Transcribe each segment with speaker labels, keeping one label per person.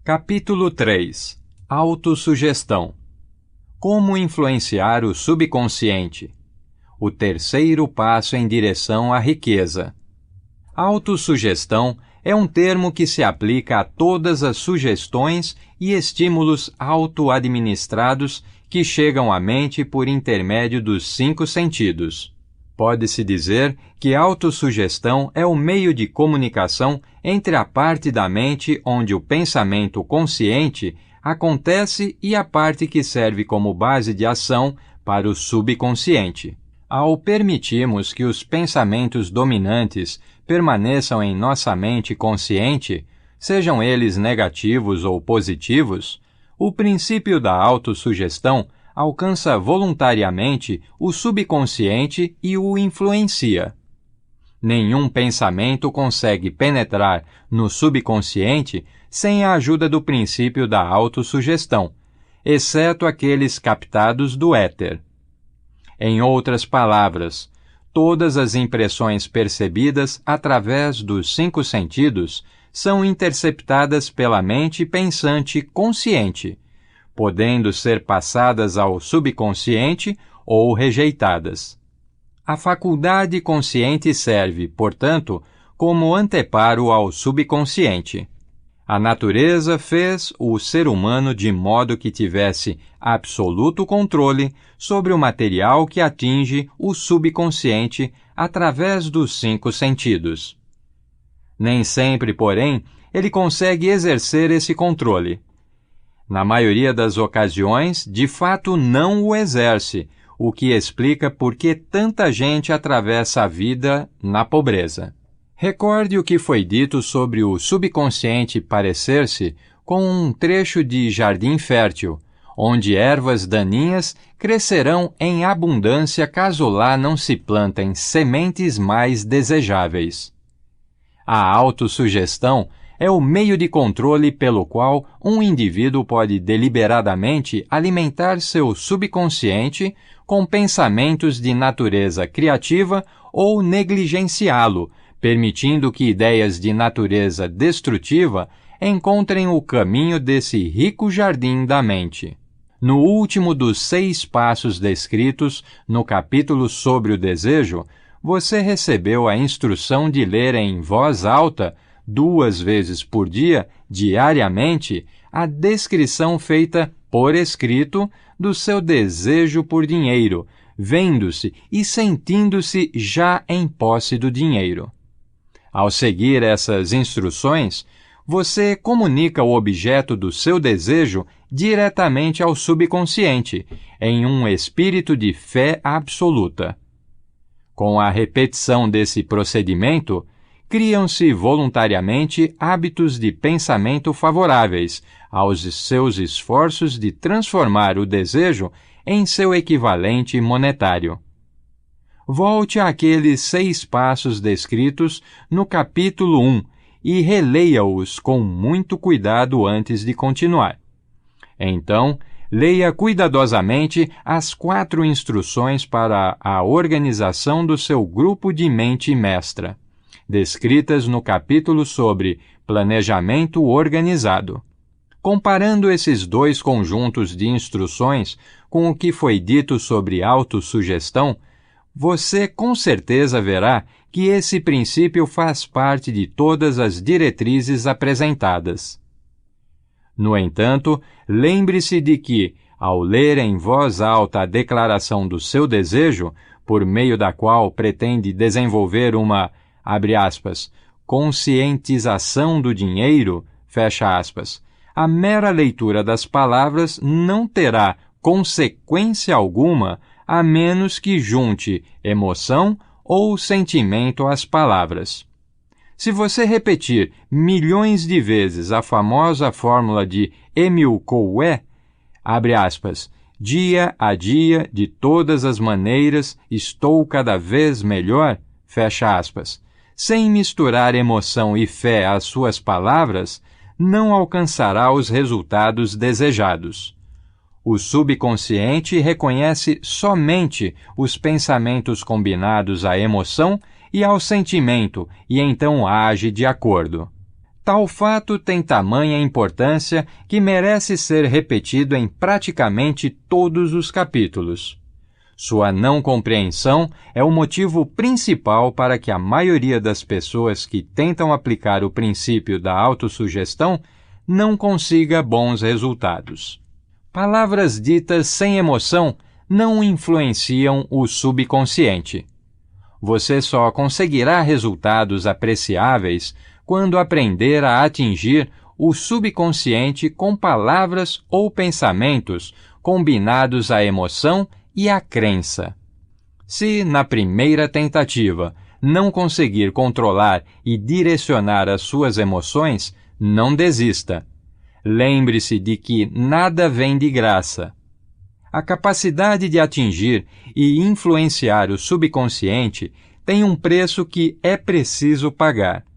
Speaker 1: Capítulo 3. Autossugestão. Como influenciar o subconsciente? O terceiro passo em direção à riqueza. Autossugestão é um termo que se aplica a todas as sugestões e estímulos auto-administrados que chegam à mente por intermédio dos 5 sentidos. Pode-se dizer que autossugestão é o meio de comunicação entre a parte da mente onde o pensamento consciente acontece e a parte que serve como base de ação para o subconsciente. Ao permitirmos que os pensamentos dominantes permaneçam em nossa mente consciente, sejam eles negativos ou positivos, o princípio da autossugestão alcança voluntariamente o subconsciente e o influencia. Nenhum pensamento consegue penetrar no subconsciente sem a ajuda do princípio da autossugestão, exceto aqueles captados do éter. Em outras palavras, todas as impressões percebidas através dos 5 sentidos são interceptadas pela mente pensante consciente, podendo ser passadas ao subconsciente ou rejeitadas. A faculdade consciente serve, portanto, como anteparo ao subconsciente. A natureza fez o ser humano de modo que tivesse absoluto controle sobre o material que atinge o subconsciente através dos 5 sentidos. Nem sempre, porém, ele consegue exercer esse controle. Na maioria das ocasiões, de fato não o exerce, o que explica por que tanta gente atravessa a vida na pobreza. Recorde o que foi dito sobre o subconsciente parecer-se com um trecho de jardim fértil, onde ervas daninhas crescerão em abundância caso lá não se plantem sementes mais desejáveis. A autossugestão é o meio de controle pelo qual um indivíduo pode deliberadamente alimentar seu subconsciente com pensamentos de natureza criativa ou negligenciá-lo, permitindo que ideias de natureza destrutiva encontrem o caminho desse rico jardim da mente. No último dos 6 passos descritos no capítulo sobre o desejo, você recebeu a instrução de ler em voz alta 2 vezes por dia, diariamente, a descrição feita por escrito do seu desejo por dinheiro, vendo-se e sentindo-se já em posse do dinheiro. Ao seguir essas instruções, você comunica o objeto do seu desejo diretamente ao subconsciente, em um espírito de fé absoluta. Com a repetição desse procedimento, criam-se voluntariamente hábitos de pensamento favoráveis aos seus esforços de transformar o desejo em seu equivalente monetário. Volte àqueles 6 passos descritos no capítulo 1 e releia-os com muito cuidado antes de continuar. Então, leia cuidadosamente as 4 instruções para a organização do seu grupo de mente mestra, descritas no capítulo sobre planejamento organizado. Comparando esses 2 conjuntos de instruções com o que foi dito sobre autossugestão, você com certeza verá que esse princípio faz parte de todas as diretrizes apresentadas. No entanto, lembre-se de que, ao ler em voz alta a declaração do seu desejo, por meio da qual pretende desenvolver uma, abre aspas, conscientização do dinheiro, fecha aspas, a mera leitura das palavras não terá consequência alguma a menos que junte emoção ou sentimento às palavras. Se você repetir milhões de vezes a famosa fórmula de Emil Coué, abre aspas, dia a dia, de todas as maneiras, estou cada vez melhor, fecha aspas, sem misturar emoção e fé às suas palavras, não alcançará os resultados desejados. O subconsciente reconhece somente os pensamentos combinados à emoção e ao sentimento e então age de acordo. Tal fato tem tamanha importância que merece ser repetido em praticamente todos os capítulos. Sua não compreensão é o motivo principal para que a maioria das pessoas que tentam aplicar o princípio da autossugestão não consiga bons resultados. Palavras ditas sem emoção não influenciam o subconsciente. Você só conseguirá resultados apreciáveis quando aprender a atingir o subconsciente com palavras ou pensamentos combinados à emoção e à crença. Se, na primeira tentativa, não conseguir controlar e direcionar as suas emoções, não desista. Lembre-se de que nada vem de graça. A capacidade de atingir e influenciar o subconsciente tem um preço que é preciso pagar.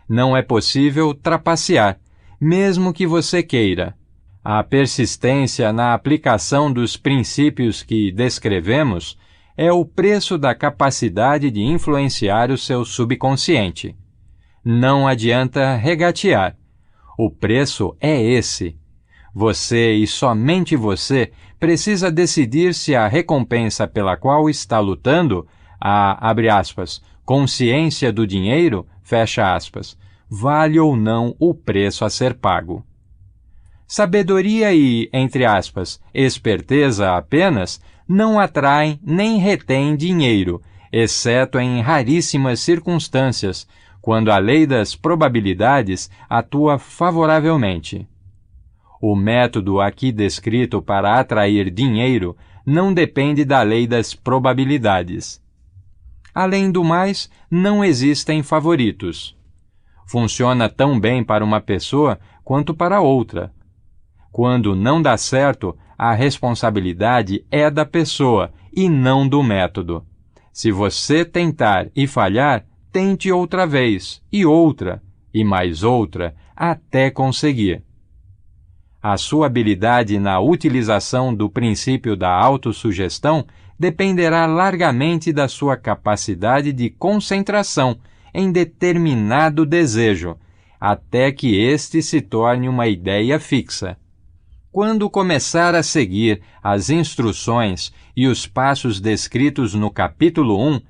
Speaker 1: Não é possível trapacear, mesmo que você queira. A persistência na aplicação dos princípios que descrevemos é o preço da capacidade de influenciar o seu subconsciente. Não adianta regatear. O preço é esse. Você e somente você precisa decidir se a recompensa pela qual está lutando, abre aspas, consciência do dinheiro, fecha aspas, vale ou não o preço a ser pago. Sabedoria e, entre aspas, esperteza apenas não atraem nem retêm dinheiro, exceto em raríssimas circunstâncias, quando a lei das probabilidades atua favoravelmente. O método aqui descrito para atrair dinheiro não depende da lei das probabilidades. Além do mais, não existem favoritos. Funciona tão bem para uma pessoa quanto para outra. Quando não dá certo, a responsabilidade é da pessoa e não do método. Se você tentar e falhar, tente outra vez, e mais outra, até conseguir. A sua habilidade na utilização do princípio da autossugestão dependerá largamente da sua capacidade de concentração em determinado desejo, até que este se torne uma ideia fixa. Quando começar a seguir as instruções e os passos descritos no capítulo 1,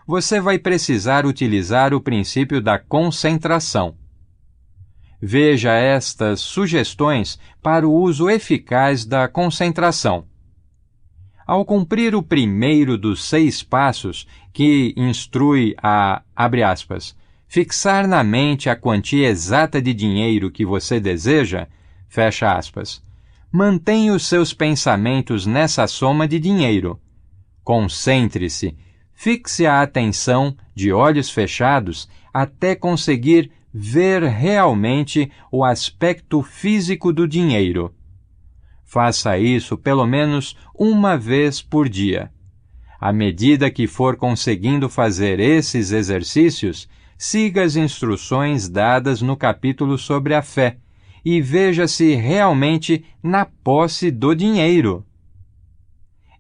Speaker 1: você vai precisar utilizar o princípio da concentração. Veja estas sugestões para o uso eficaz da concentração. Ao cumprir o primeiro dos 6 passos, que instrui a, abre aspas, fixar na mente a quantia exata de dinheiro que você deseja, fecha aspas, mantenha os seus pensamentos nessa soma de dinheiro. Concentre-se, fixe a atenção, de olhos fechados, até conseguir ver realmente o aspecto físico do dinheiro. Faça isso pelo menos uma vez por dia. À medida que for conseguindo fazer esses exercícios, siga as instruções dadas no capítulo sobre a fé e veja-se realmente na posse do dinheiro.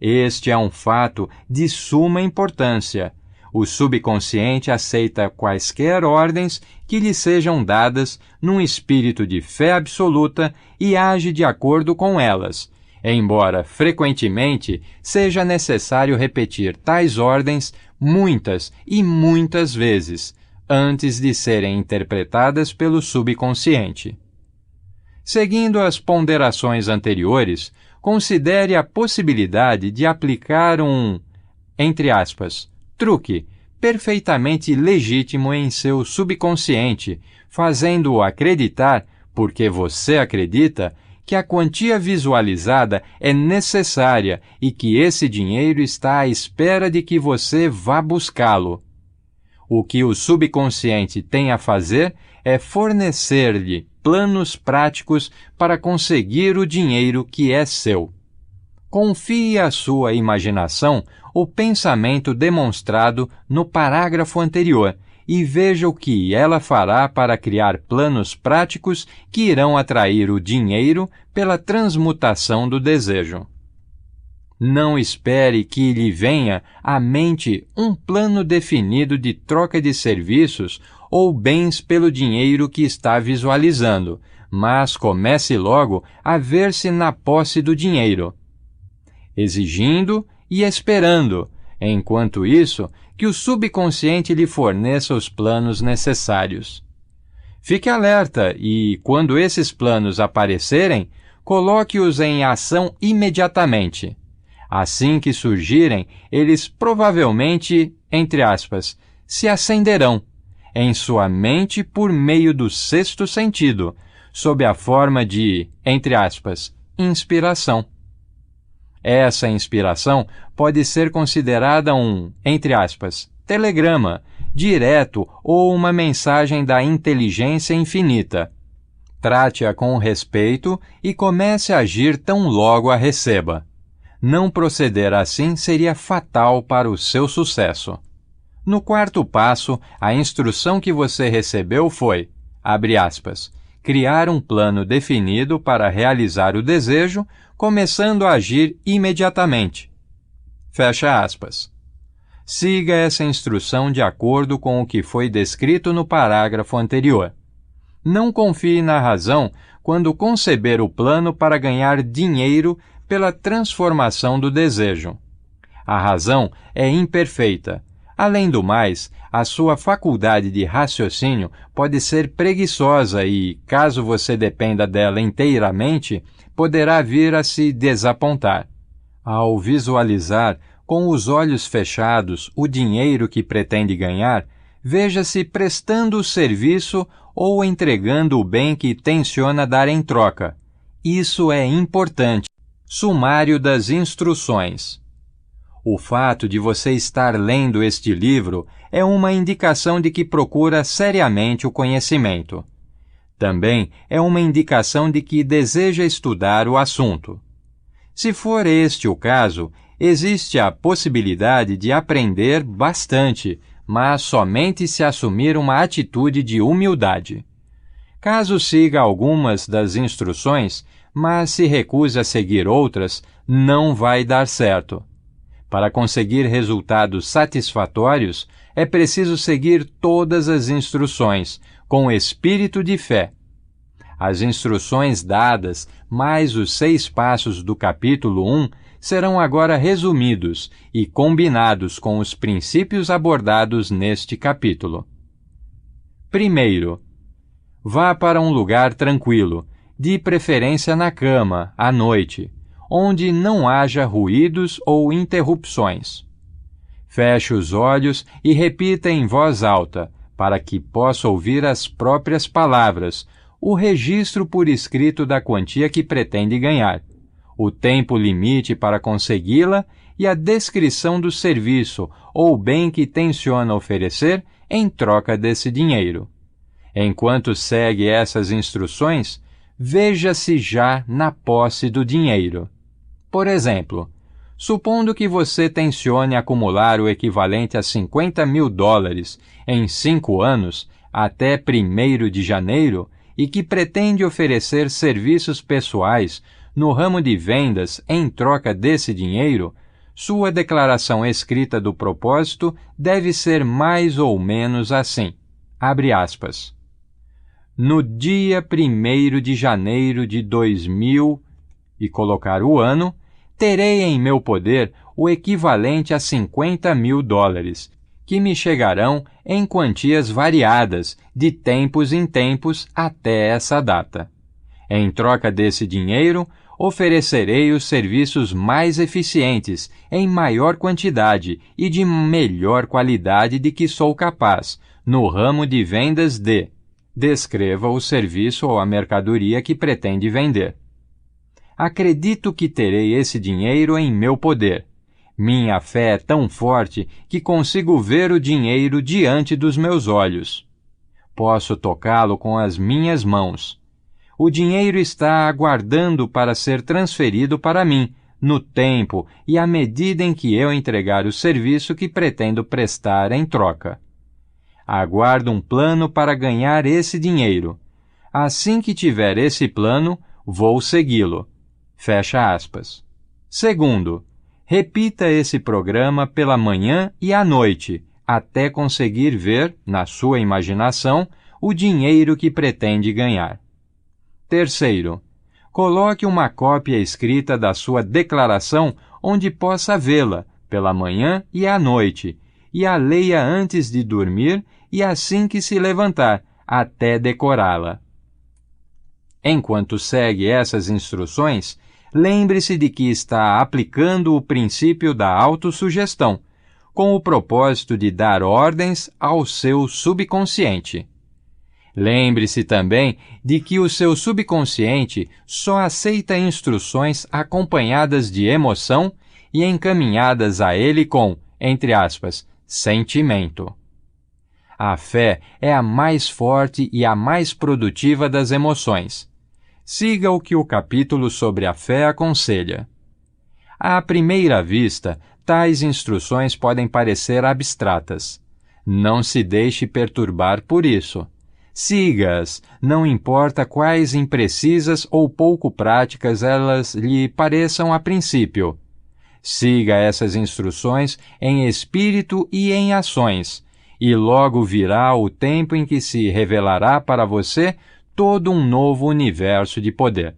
Speaker 1: Este é um fato de suma importância. O subconsciente aceita quaisquer ordens que lhe sejam dadas num espírito de fé absoluta e age de acordo com elas, embora frequentemente seja necessário repetir tais ordens muitas e muitas vezes, antes de serem interpretadas pelo subconsciente. Seguindo as ponderações anteriores, considere a possibilidade de aplicar um, entre aspas, truque perfeitamente legítimo em seu subconsciente, fazendo-o acreditar, porque você acredita, que a quantia visualizada é necessária e que esse dinheiro está à espera de que você vá buscá-lo. O que o subconsciente tem a fazer é fornecer-lhe planos práticos para conseguir o dinheiro que é seu. Confie à sua imaginação o pensamento demonstrado no parágrafo anterior e veja o que ela fará para criar planos práticos que irão atrair o dinheiro pela transmutação do desejo. Não espere que lhe venha à mente um plano definido de troca de serviços ou bens pelo dinheiro que está visualizando, mas comece logo a ver-se na posse do dinheiro, exigindo e esperando, enquanto isso, que o subconsciente lhe forneça os planos necessários. Fique alerta e, quando esses planos aparecerem, coloque-os em ação imediatamente. Assim que surgirem, eles provavelmente, entre aspas, se acenderão em sua mente por meio do sexto sentido, sob a forma de, entre aspas, inspiração. Essa inspiração pode ser considerada um, entre aspas, telegrama, direto ou uma mensagem da inteligência infinita. Trate-a com respeito e comece a agir tão logo a receba. Não proceder assim seria fatal para o seu sucesso. No quarto passo, a instrução que você recebeu foi, abre aspas, criar um plano definido para realizar o desejo, começando a agir imediatamente. Fecha aspas. Siga essa instrução de acordo com o que foi descrito no parágrafo anterior. Não confie na razão quando conceber o plano para ganhar dinheiro pela transformação do desejo. A razão é imperfeita. Além do mais, a sua faculdade de raciocínio pode ser preguiçosa e, caso você dependa dela inteiramente, poderá vir a se desapontar. Ao visualizar com os olhos fechados o dinheiro que pretende ganhar, veja-se prestando o serviço ou entregando o bem que tenciona dar em troca. Isso é importante. Sumário das instruções. O fato de você estar lendo este livro é uma indicação de que procura seriamente o conhecimento. Também é uma indicação de que deseja estudar o assunto. Se for este o caso, existe a possibilidade de aprender bastante, mas somente se assumir uma atitude de humildade. Caso siga algumas das instruções, mas se recuse a seguir outras, não vai dar certo. Para conseguir resultados satisfatórios, é preciso seguir todas as instruções, com espírito de fé. As instruções dadas, mais os 6 passos do capítulo 1, serão agora resumidos e combinados com os princípios abordados neste capítulo. Primeiro, vá para um lugar tranquilo, de preferência na cama, à noite, onde não haja ruídos ou interrupções. Feche os olhos e repita em voz alta, para que possa ouvir as próprias palavras, o registro por escrito da quantia que pretende ganhar, o tempo limite para consegui-la e a descrição do serviço ou bem que tenciona oferecer em troca desse dinheiro. Enquanto segue essas instruções, veja-se já na posse do dinheiro. Por exemplo, supondo que você tencione acumular o equivalente a $50.000 em 5 anos, até 1º de janeiro, e que pretende oferecer serviços pessoais no ramo de vendas em troca desse dinheiro, sua declaração escrita do propósito deve ser mais ou menos assim, abre aspas. No dia 1º de janeiro de 2000, e colocar o ano, terei em meu poder o equivalente a $50.000, que me chegarão em quantias variadas, de tempos em tempos até essa data. Em troca desse dinheiro, oferecerei os serviços mais eficientes, em maior quantidade e de melhor qualidade de que sou capaz, no ramo de vendas de... Descreva o serviço ou a mercadoria que pretende vender. Acredito que terei esse dinheiro em meu poder. Minha fé é tão forte que consigo ver o dinheiro diante dos meus olhos. Posso tocá-lo com as minhas mãos. O dinheiro está aguardando para ser transferido para mim, no tempo e à medida em que eu entregar o serviço que pretendo prestar em troca. Aguardo um plano para ganhar esse dinheiro. Assim que tiver esse plano, vou segui-lo. Fecha aspas. Segundo, repita esse programa pela manhã e à noite, até conseguir ver, na sua imaginação, o dinheiro que pretende ganhar. Terceiro, coloque uma cópia escrita da sua declaração onde possa vê-la, pela manhã e à noite, e a leia antes de dormir e assim que se levantar, até decorá-la. Enquanto segue essas instruções, lembre-se de que está aplicando o princípio da autossugestão, com o propósito de dar ordens ao seu subconsciente. Lembre-se também de que o seu subconsciente só aceita instruções acompanhadas de emoção e encaminhadas a ele com, entre aspas, sentimento. A fé é a mais forte e a mais produtiva das emoções. Siga o que o capítulo sobre a fé aconselha. À primeira vista, tais instruções podem parecer abstratas. Não se deixe perturbar por isso. Siga-as, não importa quais imprecisas ou pouco práticas elas lhe pareçam a princípio. Siga essas instruções em espírito e em ações, e logo virá o tempo em que se revelará para você todo um novo universo de poder.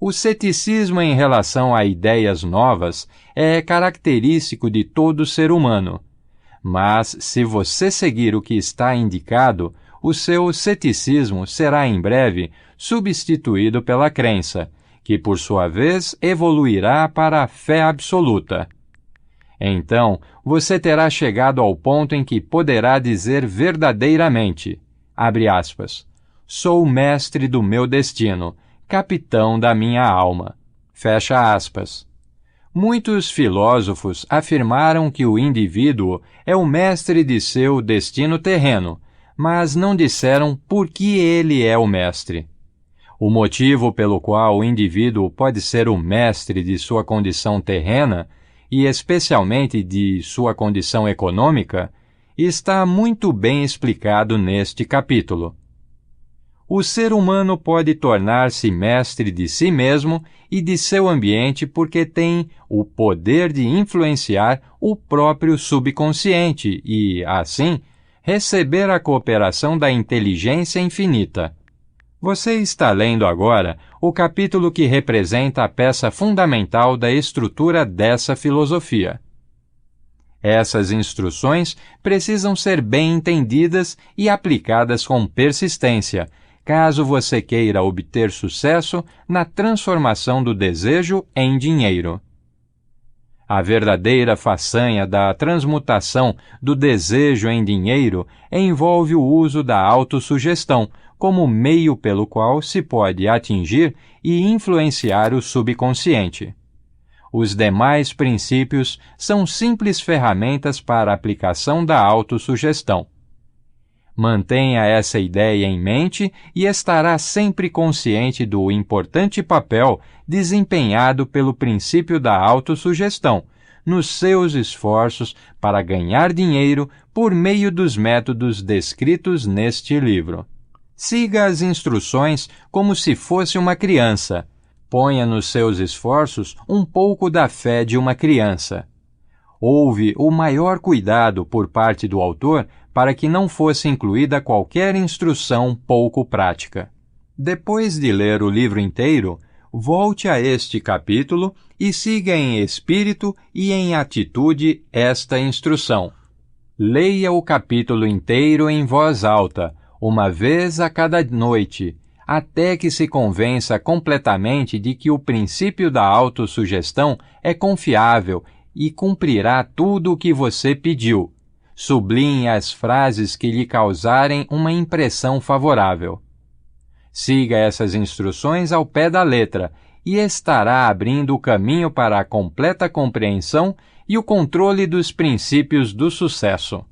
Speaker 1: O ceticismo em relação a ideias novas é característico de todo ser humano. Mas, se você seguir o que está indicado, o seu ceticismo será em breve substituído pela crença, que por sua vez evoluirá para a fé absoluta. Então, você terá chegado ao ponto em que poderá dizer verdadeiramente, abre aspas, sou mestre do meu destino, capitão da minha alma. Fecha aspas. Muitos filósofos afirmaram que o indivíduo é o mestre de seu destino terreno, mas não disseram por que ele é o mestre. O motivo pelo qual o indivíduo pode ser o mestre de sua condição terrena, e especialmente de sua condição econômica, está muito bem explicado neste capítulo. O ser humano pode tornar-se mestre de si mesmo e de seu ambiente porque tem o poder de influenciar o próprio subconsciente e, assim, receber a cooperação da inteligência infinita. Você está lendo agora o capítulo que representa a peça fundamental da estrutura dessa filosofia. Essas instruções precisam ser bem entendidas e aplicadas com persistência, caso você queira obter sucesso na transformação do desejo em dinheiro. A verdadeira façanha da transmutação do desejo em dinheiro envolve o uso da autossugestão como meio pelo qual se pode atingir e influenciar o subconsciente. Os demais princípios são simples ferramentas para a aplicação da autossugestão. Mantenha essa ideia em mente e estará sempre consciente do importante papel desempenhado pelo princípio da autossugestão nos seus esforços para ganhar dinheiro por meio dos métodos descritos neste livro. Siga as instruções como se fosse uma criança. Ponha nos seus esforços um pouco da fé de uma criança. Houve o maior cuidado por parte do autor para que não fosse incluída qualquer instrução pouco prática. Depois de ler o livro inteiro, volte a este capítulo e siga em espírito e em atitude esta instrução. Leia o capítulo inteiro em voz alta, uma vez a cada noite, até que se convença completamente de que o princípio da autossugestão é confiável e cumprirá tudo o que você pediu. Sublinhe as frases que lhe causarem uma impressão favorável. Siga essas instruções ao pé da letra e estará abrindo o caminho para a completa compreensão e o controle dos princípios do sucesso.